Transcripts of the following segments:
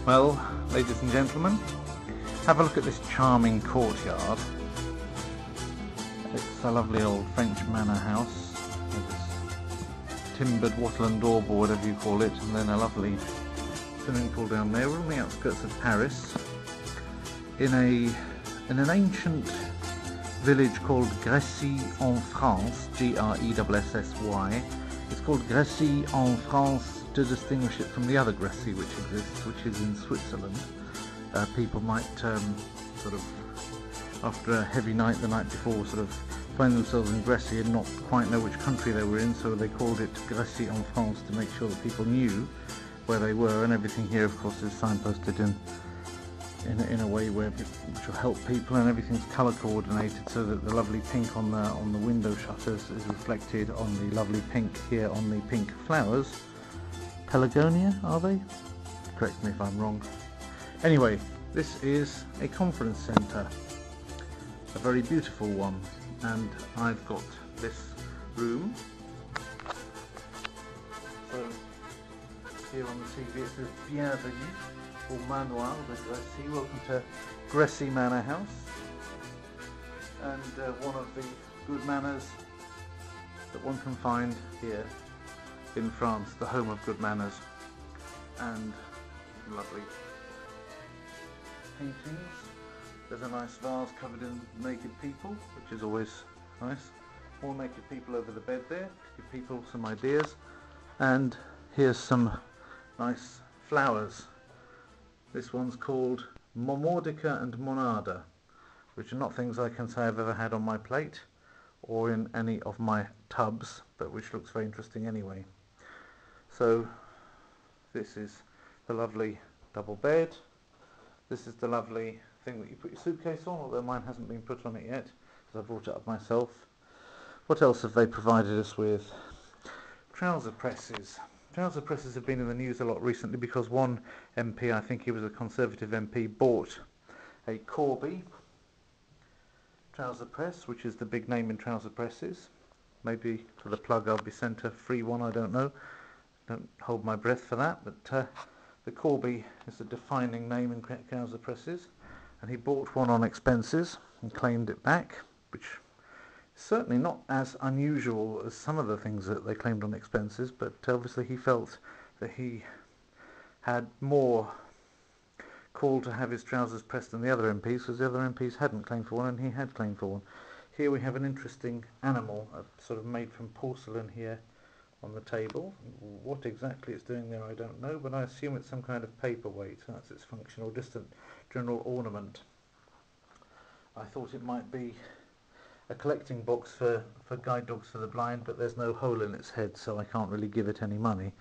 Well, ladies and gentlemen, have a look at this charming courtyard. It's a lovely old French manor house with this timbered wattle and daub or whatever you call it, and then a lovely swimming pool down there. We're on the outskirts of Paris in an ancient village called Gressy en France, Gressy. It's called Gressy en France to distinguish it from the other Gressy which exists, which is in Switzerland. People might sort of, after a heavy night the night before, sort of find themselves in Gressy and not quite know which country they were in, so they called it Gressy en France to make sure that people knew where they were, and everything here of course is signposted in a way which will help people, and everything's colour coordinated so that the lovely pink on the window shutters is reflected on the lovely pink here on the pink flowers. Pelagonia, are they? Correct me if I'm wrong. Anyway, this is a conference centre, a very beautiful one, and I've got this room. So here on the TV it says Bienvenue au manoir de Gressy. Welcome to Gressy Manor House, and one of the good manners that one can find here in France, the home of good manners, and lovely paintings. There's a nice vase covered in naked people, which is always nice. More naked people over the bed there, to give people some ideas. And here's some nice flowers. This one's called Momordica and Monarda, which are not things I can say I've ever had on my plate or in any of my tubs, but which looks very interesting anyway. So this is the lovely double bed. This is the lovely thing that you put your suitcase on, although mine hasn't been put on it yet, because I brought it up myself. What else have they provided us with? Trouser presses. Trouser presses have been in the news a lot recently because one MP, I think he was a Conservative MP, bought a Corby trouser press, which is the big name in trouser presses. Maybe for the plug I'll be sent a free one, I don't know. Don't hold my breath for that, but the Corby is a defining name in trouser presses, and he bought one on expenses and claimed it back, which is certainly not as unusual as some of the things that they claimed on expenses, but obviously he felt that he had more call to have his trousers pressed than the other MPs, because the other MPs hadn't claimed for one and he had claimed for one. Here we have an interesting animal, sort of made from porcelain here on the table. What exactly it's doing there I don't know, but I assume it's some kind of paperweight. That's its function, or just a general ornament. I thought it might be a collecting box for guide dogs for the blind, but there's no hole in its head, so I can't really give it any money.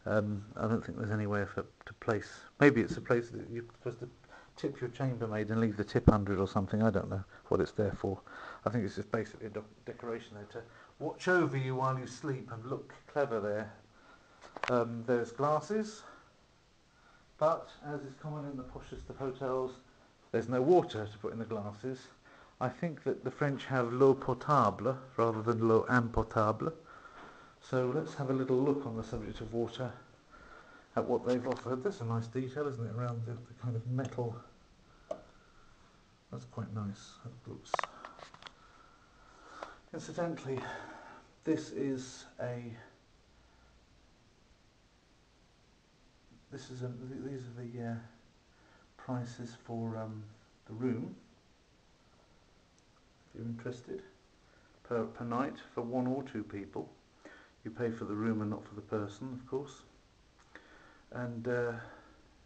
I don't think there's anywhere to place. Maybe it's a place that you're supposed to tip your chambermaid and leave the tip under it or something. I don't know what it's there for. I think it's just basically a decoration there to watch over you while you sleep and look clever there. There's glasses, but as is common in the poshest of hotels, there's no water to put in the glasses. I think that the French have l'eau potable rather than l'eau impotable. So let's have a little look on the subject of water at what they've offered. That's a nice detail, isn't it, around the kind of metal. That's quite nice. That looks. Incidentally, these are the prices for the room. If you're interested, per night for one or two people. You pay for the room and not for the person, of course. And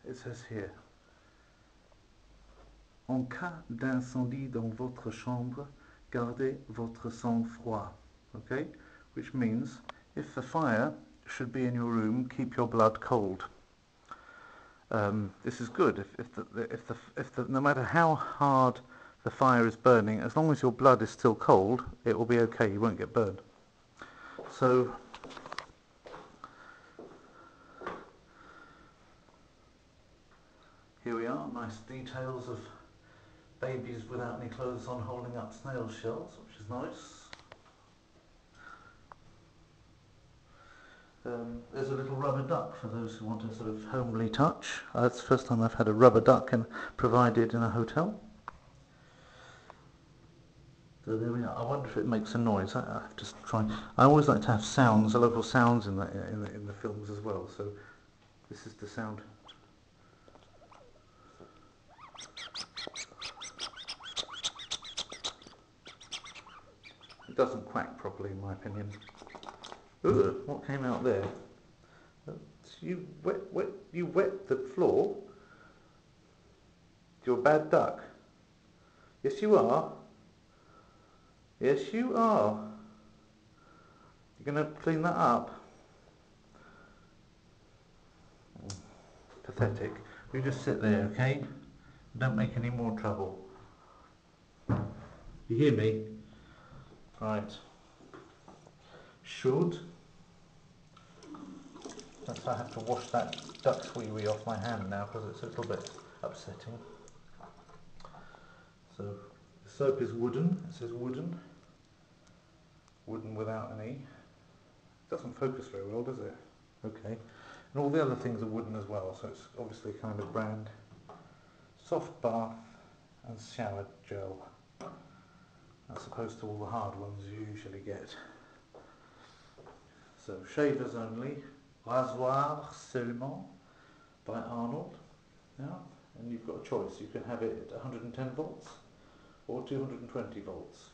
it says here, en cas d'incendie dans votre chambre, gardez votre sang-froid. Okay, which means if the fire should be in your room, keep your blood cold. This is good. If no matter how hard the fire is burning, as long as your blood is still cold, it will be okay. You won't get burned. So here we are, nice details of babies without any clothes on holding up snail shells, which is nice. There's a little rubber duck for those who want a sort of homely touch. That's the first time I've had a rubber duck provided in a hotel. So there we are. I wonder if it makes a noise. I have to try. I always like to have sounds, local sounds in the films as well. So this is the sound. It doesn't quack properly, in my opinion. Ugh, what came out there? You wet the floor? You're a bad duck. Yes, you are. Yes, you are. You're going to clean that up? Pathetic. You just sit there, okay? Don't make any more trouble. You hear me? Right. Should. That's why I have to wash that duck's wee-wee off my hand now because it's a little bit upsetting. So, the soap is wooden. It says wooden. Wooden without an E. It doesn't focus very well, does it? Okay. And all the other things are wooden as well, so it's obviously a kind of brand. Soft bath and shower gel. As opposed to all the hard ones you usually get. So, shavers only. Rasoir seulement by Arnold. Now, and you've got a choice. You can have it at 110 volts or 220 volts.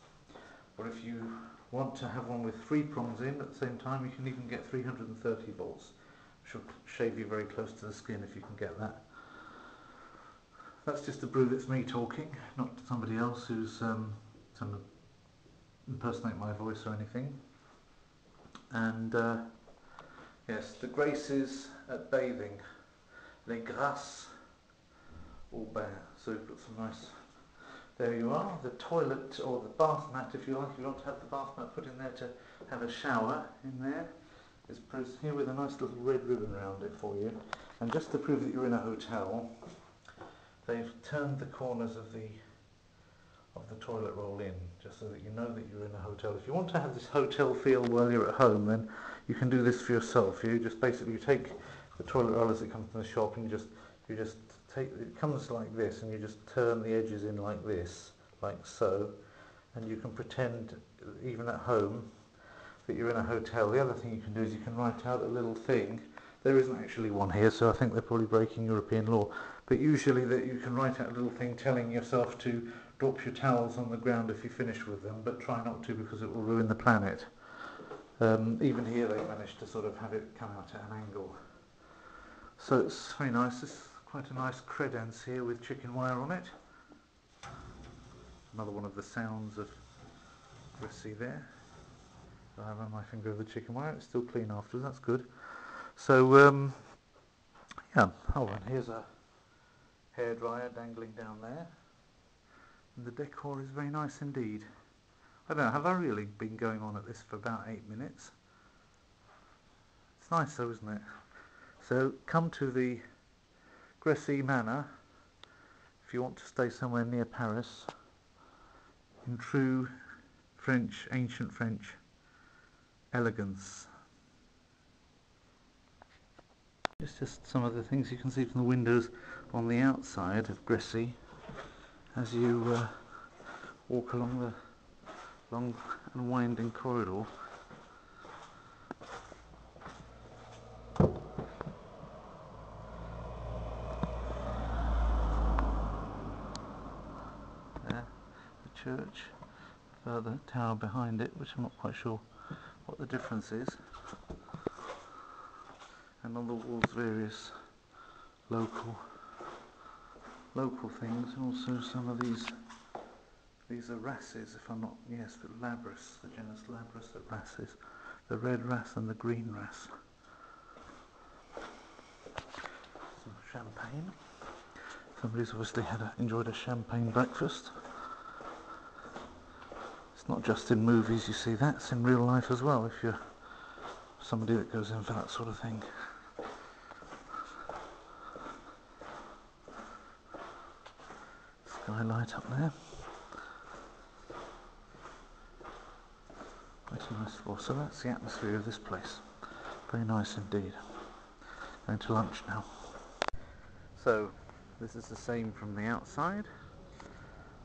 Or if you want to have one with 3 prongs in at the same time, you can even get 330 volts. Which will shave you very close to the skin if you can get that. That's just to prove it's me talking, not somebody else who's trying to impersonate my voice or anything. And yes, the graces at bathing, les grâces au bain. So we've got some nice, there you are, the toilet or the bath mat if you like, if you want to have the bath mat put in there to have a shower in there. It's here with a nice little red ribbon around it for you. And just to prove that you're in a hotel, they've turned the corners of the toilet roll in, just so that you know that you're in a hotel. If you want to have this hotel feel while you're at home, then you can do this for yourself. You just basically take the toilet roll as it comes from the shop, and you just take it comes like this, and you just turn the edges in like this, like so, and you can pretend even at home that you're in a hotel. The other thing you can do is you can write out a little thing. There isn't actually one here, so I think they're probably breaking European law. But usually that you can write out a little thing telling yourself to drop your towels on the ground if you finish with them, but try not to because it will ruin the planet. Even here they managed to sort of have it come out at an angle. So it's very nice. It's quite a nice credence here with chicken wire on it. Another one of the sounds of Gressy there. So I run my finger over the chicken wire. It's still clean afterwards. That's good. So yeah. Oh, and here's a hairdryer dangling down there. And the decor is very nice indeed. I don't know, have I really been going on at this for about 8 minutes? It's nice though, isn't it? So come to the Gressy Manor if you want to stay somewhere near Paris in true French, ancient French elegance. It's just some of the things you can see from the windows on the outside of Gressy as you walk along the long and winding corridor. There, the church, further tower behind it, which I'm not quite sure what the difference is. And on the walls various local things, and also some of these are wrasses, if I'm not, yes, the labrus, the genus labrus, the wrasses, the red wrasse and the green wrasse. Some champagne. Somebody's obviously enjoyed a champagne breakfast. It's not just in movies you see that, it's in real life as well if you're somebody that goes in for that sort of thing. Skylight up there. Quite a nice floor. So that's the atmosphere of this place. Very nice indeed. Going to lunch now. So this is the same from the outside.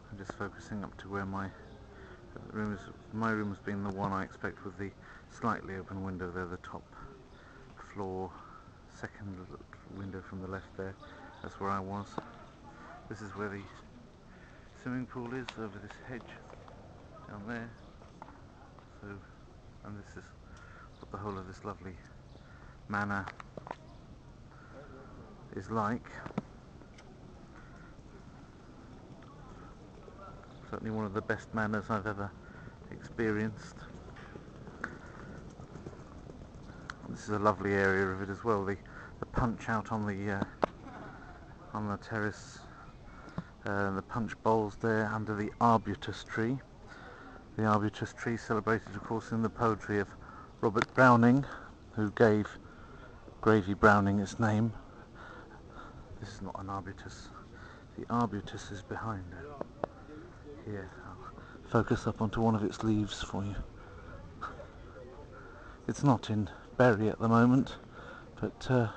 I'm just focusing up to where my room is. My room has been the one I expect with the slightly open window there, the top floor, second window from the left there. That's where I was. This is where the swimming pool is, over this hedge down there. So, and this is what the whole of this lovely manor is like. Certainly one of the best manors I've ever experienced. This is a lovely area of it as well. The punch out on the terrace, the punch bowls there under the arbutus tree. The arbutus tree celebrated, of course, in the poetry of Robert Browning, who gave Gravy Browning its name. This is not an arbutus. The arbutus is behind it. Here, I'll focus up onto one of its leaves for you. It's not in berry at the moment, but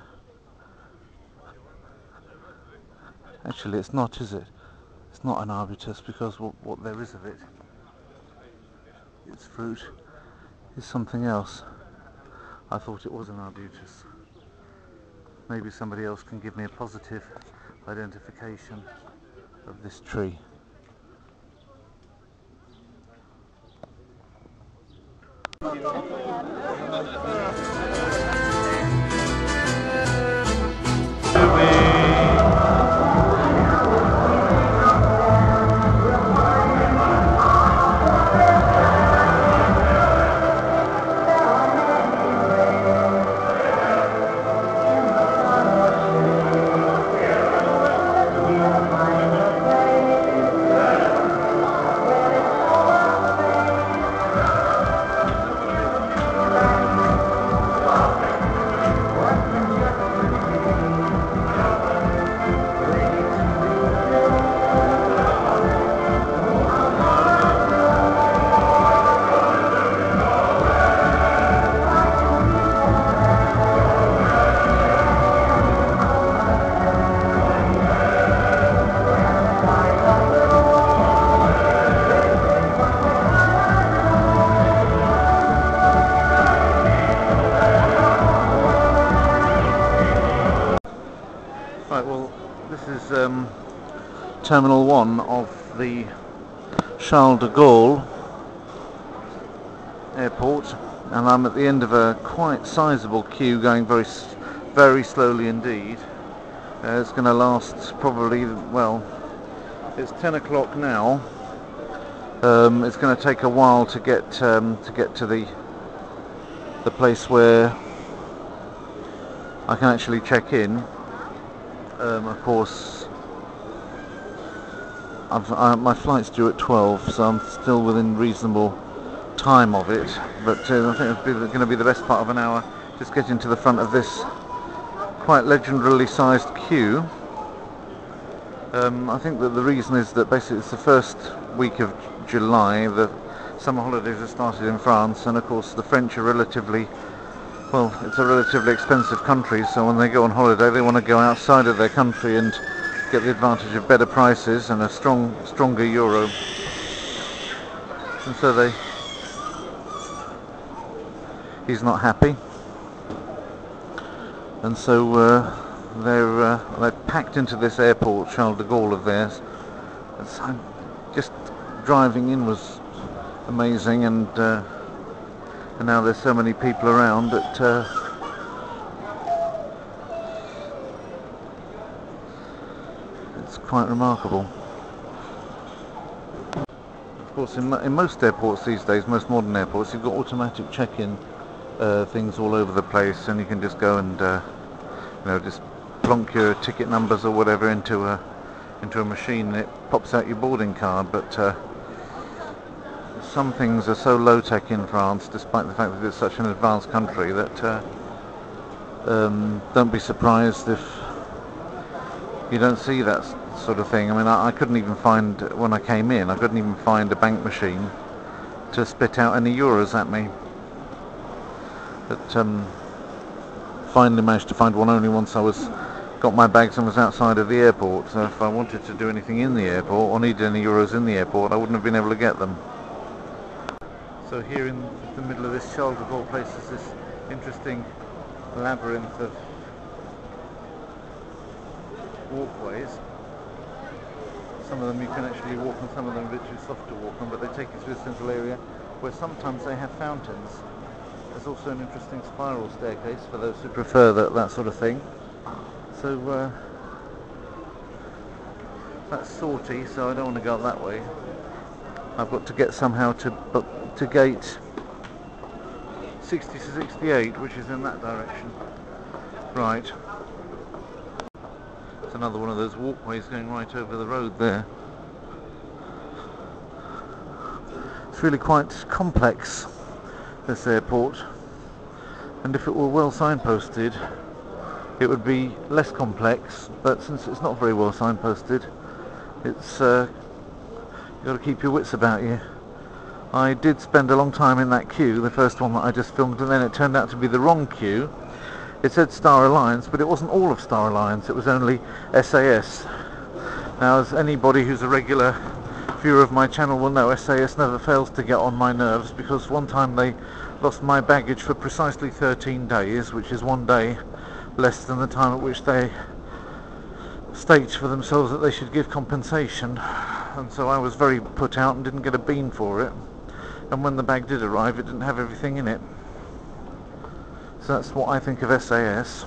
actually it's not, is it? It's not an arbutus, because what there is of it, its fruit, is something else. I thought it was an arbutus. Maybe somebody else can give me a positive identification of this tree. Right, well, this is Terminal 1 of the Charles de Gaulle airport, and I'm at the end of a quite sizable queue going very slowly indeed. It's going to last probably, well, it's 10 o'clock now. It's going to take a while to get to the place where I can actually check in. Of course, my flight's due at 12, so I'm still within reasonable time of it, but I think it's going to be the best part of an hour just getting to the front of this quite legendarily sized queue. I think that the reason is that basically it's the first week of July, the summer holidays have started in France, and of course the French are relatively, well, it's a relatively expensive country, so when they go on holiday they want to go outside of their country and get the advantage of better prices and a stronger euro. And so he's not happy, and so they're packed into this airport, Charles de Gaulle of theirs. So just driving in was amazing, and now there's so many people around that it's quite remarkable. Of course, in most airports these days, most modern airports, you've got automatic check-in things all over the place, and you can just go and just plonk your ticket numbers or whatever into a machine, and it pops out your boarding card. But some things are so low-tech in France, despite the fact that it's such an advanced country, that don't be surprised if you don't see that sort of thing. I mean, I couldn't even find, when I came in, I couldn't even find a bank machine to spit out any euros at me. But finally managed to find one only once I got my bags and was outside of the airport. So if I wanted to do anything in the airport or needed any euros in the airport, I wouldn't have been able to get them. So here in the middle of this Charles de Gaulle place is this interesting labyrinth of walkways. Some of them you can actually walk on, some of them are a bit too soft to walk on, but they take you through a central area where sometimes they have fountains. There's also an interesting spiral staircase for those who prefer that sort of thing. So that's salty, so I don't want to go up that way. I've got to get somehow to gate 60 to 68, which is in that direction. Right. It's another one of those walkways going right over the road there. It's really quite complex, this airport, and if it were well signposted it would be less complex, but since it's not very well signposted, it's you've got to keep your wits about you. I did spend a long time in that queue, the first one that I just filmed, and then it turned out to be the wrong queue. It said Star Alliance, but it wasn't all of Star Alliance, it was only SAS. Now, as anybody who's a regular viewer of my channel will know, SAS never fails to get on my nerves, because one time they lost my baggage for precisely 13 days, which is one day less than the time at which they state for themselves that they should give compensation. And so I was very put out and didn't get a bean for it. And when the bag did arrive, it didn't have everything in it. So that's what I think of SAS.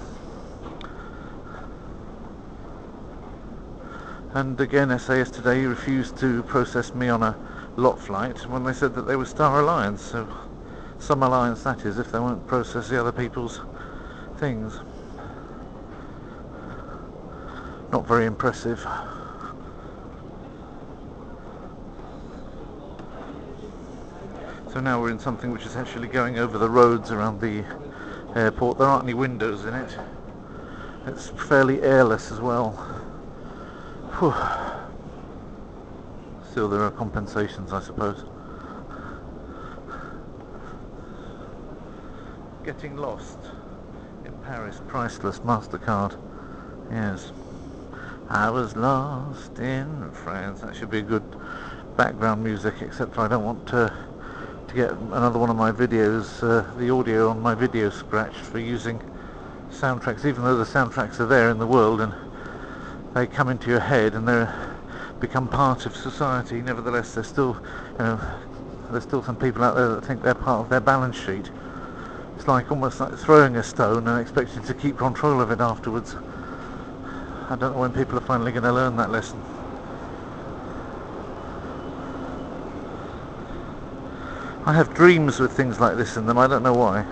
And again, SAS today refused to process me on a lot flight when they said that they were Star Alliance. So some alliance that is, if they won't process the other people's things. Not very impressive. So now we're in something which is actually going over the roads around the airport. There aren't any windows in it. It's fairly airless as well. Whew. Still, there are compensations, I suppose. Getting lost in Paris, priceless MasterCard. Yes. I was lost in France. That should be a good background music, except I don't want to get another one of my videos, the audio on my video scratched for using soundtracks, even though the soundtracks are there in the world and they come into your head and they become part of society. Nevertheless, there's still, there's still some people out there that think they're part of their balance sheet. It's like almost like throwing a stone and expecting to keep control of it afterwards. I don't know when people are finally going to learn that lesson. I have dreams with things like this in them, I don't know why.